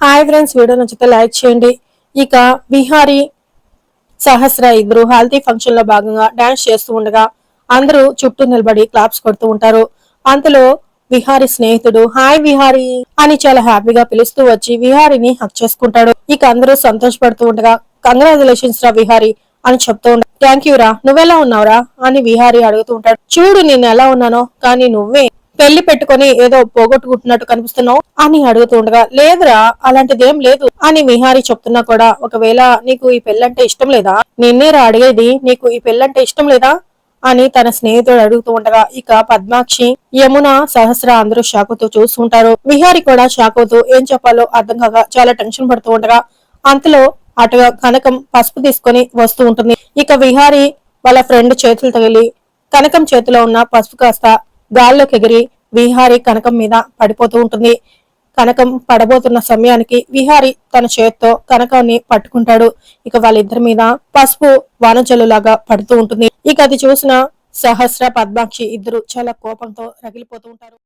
Hi friends, video నచ్చితే like చేయండి. ఇక విహారీ సహస్ర ఇద్దరు హల్దీ ఫంక్షన్ లో భాగంగా డాన్స్ చేస్తూ ఉండగా అందరూ చుట్టూ నిలబడి క్లాప్స్ కొడుతూ ఉంటారు. అంతలో విహారీ స్నేహితుడు హాయ్ విహారీ అని చాలా హ్యాపీగా పిలుస్తూ వచ్చి విహారీని హక్ చేసుకుంటాడు. ఇక అందరూ సంతోషపడుతూ ఉండగా కంగ్రాచులేషన్స్ రా విహారీ అని చెప్తూ ఉంటాడు. థ్యాంక్ యూ రా, నువ్వెలా ఉన్నావురా అని విహారీ అడుగుతూ ఉంటాడు. చూడు నేను ఎలా ఉన్నానో, కానీ నువ్వే పెళ్లి పెట్టుకుని ఏదో పోగొట్టుకుంటున్నట్టు కనిపిస్తున్నావు అని అడుగుతూ ఉండగా లేదురా అలాంటిదేం లేదు అని విహారీ చెప్తున్నా కూడా ఒకవేళ నీకు ఈ పెళ్ళంటే ఇష్టం లేదా, నిన్నేరా అడిగేది, నీకు ఈ పెళ్ళంటే ఇష్టం లేదా అని తన స్నేహితుడు అడుగుతూ ఉండగా ఇక పద్మాక్షి, యమున, సహస్ర అందరూ షాకుతో చూస్తుంటారు. విహారీ కూడా షాకుతో ఏం చెప్పాలో అర్థం కాక చాలా టెన్షన్ పడుతూ ఉండగా అంతలో అటుగా కనకం పసుపు తీసుకొని వస్తూ ఉంటుంది. ఇక విహారీ వాళ్ళ ఫ్రెండ్ చేతులు తగిలి కనకం చేతిలో ఉన్న పసుపు కాస్త గాల్లోకి ఎగిరి విహారీ కనకం మీద పడిపోతూ ఉంటుంది. కనకం పడబోతున్న సమయానికి విహారీ తన చేత్తో కనకాన్ని పట్టుకుంటాడు. ఇక వాళ్ళిద్దరి మీద పసుపు వానజల్లులాగా పడుతూ ఉంటుంది. ఇక అది చూసిన సహస్ర, పద్మాక్షి ఇద్దరు చాలా కోపంతో రగిలిపోతూ ఉంటారు.